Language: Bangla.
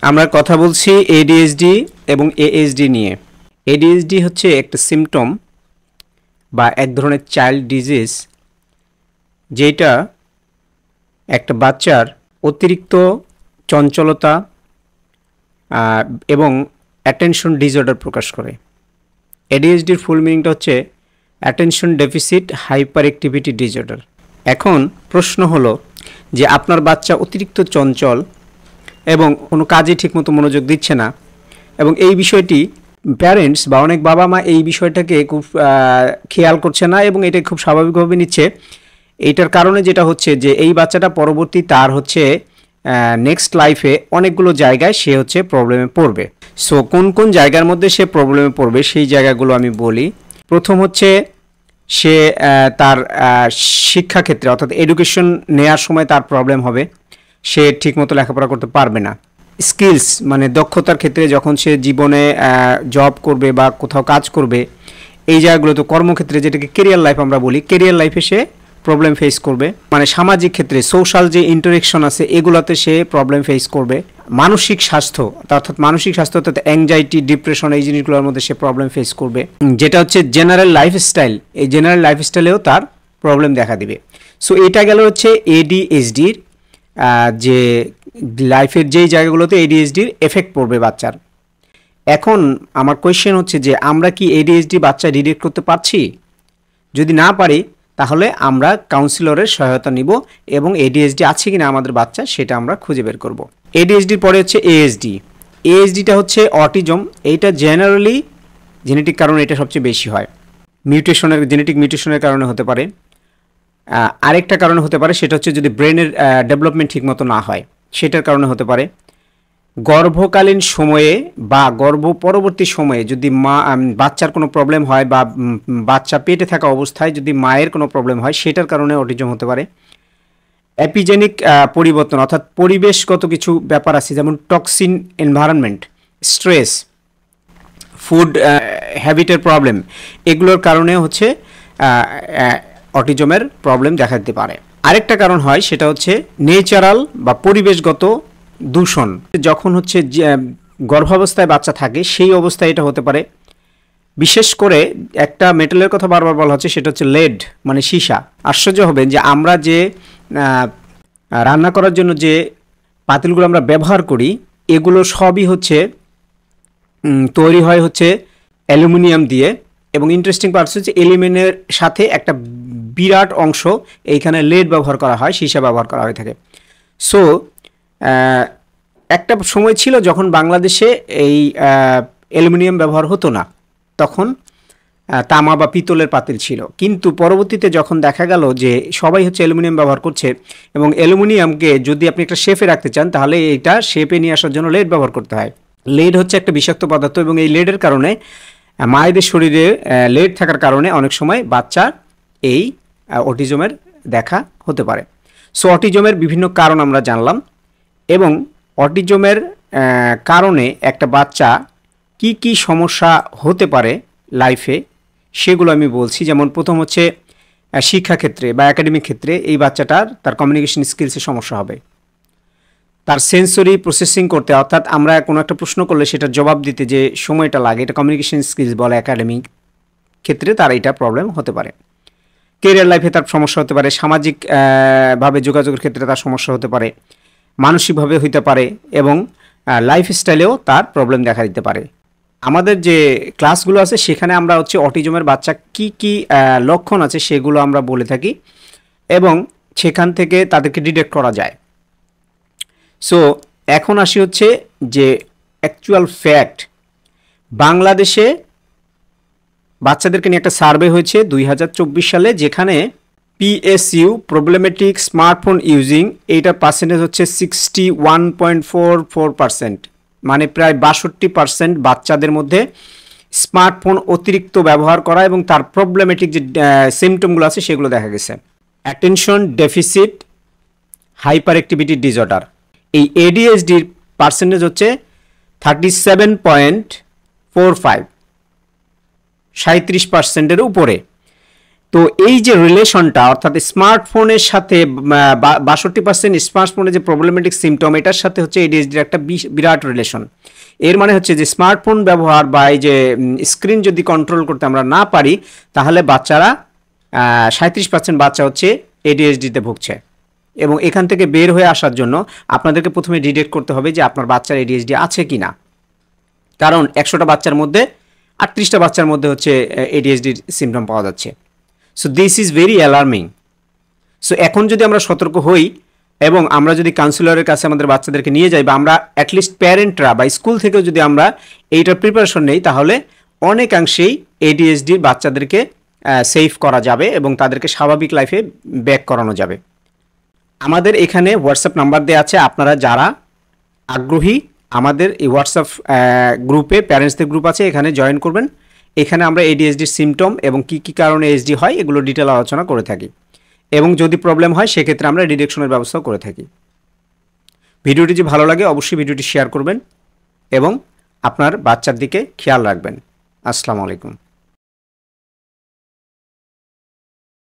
আমরা কথা বলছি এডিএইচডি এবং এএসডি নিয়ে। এডিএইচডি হচ্ছে একটা সিমটম বা এক ধরনের চাইল্ড ডিজিজ, যেটা একটা বাচ্চার অতিরিক্ত চঞ্চলতা এবং অ্যাটেনশন ডিসঅর্ডার প্রকাশ করে। এডিএইচডির ফুল মিনিংটা হচ্ছে attention deficit hyper activity disorder. এখন প্রশ্ন হলো যে আপনার বাচ্চা অতিরিক্ত চঞ্চল এবং কোনো কাজে ঠিকমতো মনোযোগ দিচ্ছে না, এবং এই বিষয়টি প্যারেন্টস বা অনেক বাবা মা এই বিষয়টাকে খুব খেয়াল করছে না এবং এটা খুব স্বাভাবিকভাবে নিচ্ছে। এইটার কারণে যেটা হচ্ছে যে এই বাচ্চাটা পরবর্তী তার হচ্ছে নেক্সট লাইফে অনেকগুলো জায়গায় সে হচ্ছে প্রবলেমে পড়বে। সো কোন কোন জায়গার মধ্যে সে প্রবলেমে পড়বে সেই জায়গাগুলো আমি বলি। প্রথম হচ্ছে সে তার শিক্ষাক্ষেত্রে অর্থাৎ এডুকেশন নেওয়ার সময় তার প্রবলেম হবে, সে ঠিকমতো লেখাপড়া করতে পারবে না। স্কিলস মানে দক্ষতার ক্ষেত্রে যখন সে জীবনে জব করবে বা কোথাও কাজ করবে, এই জায়গাগুলোতে কর্মক্ষেত্রে যেটাকে কেরিয়ার লাইফ আমরা বলি, কেরিয়ার লাইফে সে প্রবলেম ফেস করবে। মানে সামাজিক ক্ষেত্রে সোশ্যাল যে ইন্টারেকশন আছে এগুলোতে সে প্রবলেম ফেস করবে। মানসিক স্বাস্থ্য অর্থাৎ অর্থাৎ অ্যাংজাইটি, ডিপ্রেশন, এই জিনিসগুলোর মধ্যে সে প্রবলেম ফেস করবে। যেটা হচ্ছে জেনারেল লাইফস্টাইল, এই জেনারেল লাইফস্টাইলেও তার প্রবলেম দেখা দিবে। সো এটা গেল হচ্ছে এডিএইচডির যে লাইফের যেই জায়গাগুলোতে এডিএইচডির এফেক্ট পড়বে বাচ্চার। এখন আমার কোয়েশ্চেন হচ্ছে যে আমরা কি এডিএইচডি বাচ্চা ডিটেক্ট করতে পারছি? যদি না পারি তাহলে আমরা কাউন্সিলরের সহায়তা নিব এবং এডিএইচডি আছে কিনা আমাদের বাচ্চা সেটা আমরা খুঁজে বের করব। এডিএইচডির পরে হচ্ছে এএসডি। এএসডিটা হচ্ছে অটিজম। এইটা জেনারেলি জেনেটিক কারণে এটা সবচেয়ে বেশি হয়। জেনেটিক মিউটেশনের কারণে হতে পারে। আরেকটা কারণে হতে পারে সেটা হচ্ছে যদি ব্রেনের ডেভেলপমেন্ট ঠিকমতো না হয় সেটার কারণে হতে পারে। গর্ভকালীন সময়ে বা গর্ভ পরবর্তী সময়ে যদি বাচ্চার কোনো প্রবলেম হয় বা বাচ্চা পেটে থাকা অবস্থায় যদি মায়ের কোনো প্রবলেম হয় সেটার কারণে অটিজম হতে পারে। এপিজেনিক পরিবর্তন অর্থাৎ পরিবেশগত কিছু ব্যাপার আছে, যেমন টক্সিন এনভায়রনমেন্ট, স্ট্রেস, ফুড হ্যাবিটের প্রবলেম, এগুলোর কারণে হচ্ছে অটিজমের প্রবলেম দেখা দিতে পারে। আরেকটা কারণ হয় সেটা হচ্ছে নেচারাল বা পরিবেশগত দূষণ। যখন হচ্ছে গর্ভাবস্থায় বাচ্চা থাকে সেই অবস্থায় এটা হতে পারে। বিশেষ করে একটা মেটালের কথা বারবার বলা হচ্ছে সেটা হচ্ছে লেড মানে সীসা। আশ্চর্য হবেন যে আমরা যে রান্না করার জন্য যে পাতিলগুলো আমরা ব্যবহার করি এগুলো সবই হচ্ছে তৈরি হয় হচ্ছে অ্যালুমিনিয়াম দিয়ে, এবং ইন্টারেস্টিং পার্টস হচ্ছে অ্যালুমিনিয়ামের সাথে একটা বিরাট অংশ এইখানে লেড ব্যবহার করা হয়, সীসা ব্যবহার করা হয়ে থাকে। সো একটা সময় ছিল যখন বাংলাদেশে এই অ্যালুমিনিয়াম ব্যবহার হতো না, তখন তামা বা পিতলের পাতিল ছিল। কিন্তু পরবর্তীতে যখন দেখা গেল যে সবাই হচ্ছে অ্যালুমিনিয়াম ব্যবহার করছে এবং অ্যালুমিনিয়ামকে যদি আপনি একটা শেপে রাখতে চান তাহলে এটা শেপে নিয়ে আসার জন্য লেড ব্যবহার করতে হয়। লেড হচ্ছে একটা বিষাক্ত পদার্থ এবং এই লেডের কারণে মায়েদের শরীরে লেড থাকার কারণে অনেক সময় বাচ্চার এই অটিজমের দেখা হতে পারে। সো অটিজমের বিভিন্ন কারণ আমরা জানলাম এবং অটিজমের কারণে একটা বাচ্চা কি কি সমস্যা হতে পারে লাইফে সেগুলো আমি বলছি। যেমন প্রথম হচ্ছে শিক্ষাক্ষেত্রে বা একাডেমিক ক্ষেত্রে এই বাচ্চাটার তার কমিউনিকেশন স্কিলসে সমস্যা হবে। তার সেন্সরি প্রসেসিং করতে অর্থাৎ আমরা কোনো একটা প্রশ্ন করলে সেটা জবাব দিতে যে সময়টা লাগে এটা কমিউনিকেশন স্কিলস বলে। একাডেমিক ক্ষেত্রে তার এটা প্রবলেম হতে পারে। কেরিয়ার লাইফে তার সমস্যা হতে পারে। সামাজিক ভাবে যোগাযোগের ক্ষেত্রে তার সমস্যা হতে পারে। মানসিকভাবে হইতে পারে এবং লাইফস্টাইলেও তার প্রবলেম দেখা দিতে পারে। আমাদের যে ক্লাসগুলো আছে সেখানে আমরা হচ্ছে অটিজমের বাচ্চা কি কি লক্ষণ আছে সেগুলো আমরা বলে থাকি এবং সেখান থেকে তাদেরকে ডিটেক্ট করা যায়। সো এখন আসি হচ্ছে যে অ্যাকচুয়াল ফ্যাক্ট। বাংলাদেশে বাচ্চাদেরকে নিয়ে একটা সার্ভে হয়েছে 2024 সালে, যেখানে PSU প্রবলেমেটিক স্মার্টফোন ইউজিং এইটার পার্সেন্টেজ হচ্ছে 61.44%, মানে প্রায় 62% বাচ্চাদের মধ্যে স্মার্টফোন অতিরিক্ত ব্যবহার করা এবং তার প্রবলেমেটিক যে সিমটমগুলো আছে সেগুলো দেখা গেছে। Attention deficit hyper activity disorder, এই ADHDর পার্সেন্টেজ হচ্ছে 37.45, 37%-এর উপরে। তো তো এই যে রিলেশনটা অর্থাৎ স্মার্টফোনের সাথে 62% স্মার্টফোনের যে প্রবলেমেটিক সিমটম এটার সাথে হচ্ছে এডিএইচডির একটা বিরাট রিলেশন। এর মানে হচ্ছে যে স্মার্টফোন ব্যবহার বা এই যে স্ক্রিন যদি কন্ট্রোল করতে আমরা না পারি তাহলে বাচ্চারা 37% বাচ্চা হচ্ছে এডিএইচডিতে ভুগছে। এবং এখান থেকে বের হয়ে আসার জন্য আপনাদেরকে প্রথমে ডিটেক্ট করতে হবে যে আপনার বাচ্চার এডিএইচডি আছে কি না, কারণ 100টা বাচ্চার মধ্যে 38টা বাচ্চার মধ্যে হচ্ছে এডিএইচডির সিমটম পাওয়া যাচ্ছে। So this is very alarming. So এখন যদি আমরা সতর্ক হই এবং আমরা যদি কাউন্সিলরের কাছে আমাদের বাচ্চাদেরকে নিয়ে যাই বা আমরা অ্যাটলিস্ট প্যারেন্টরা বা স্কুল থেকেও যদি আমরা এইটার প্রিপারেশন নেই তাহলে অনেকাংশেই এডিএইচডির বাচ্চাদেরকে সেভ করা যাবে এবং তাদেরকে স্বাভাবিক লাইফে ব্যাক করানো যাবে। আমাদের এখানে হোয়াটসঅ্যাপ নাম্বার দেওয়া আছে, আপনারা যারা আগ্রহী আমাদের এই হোয়াটসঅ্যাপ গ্রুপে, প্যারেন্টসদের গ্রুপ আছে, এখানে জয়েন করবেন। এখানে আমরা এডিএইচডির সিমটম এবং কী কী কারণে এইচডি হয় এগুলো ডিটেল আলোচনা করে থাকি এবং যদি প্রবলেম হয় সেক্ষেত্রে আমরা ডিরেকশনের ব্যবস্থাও করে থাকি। ভিডিওটি যদি ভালো লাগে অবশ্যই ভিডিওটি শেয়ার করবেন এবং আপনার বাচ্চার দিকে খেয়াল রাখবেন। আসসালামু আলাইকুম।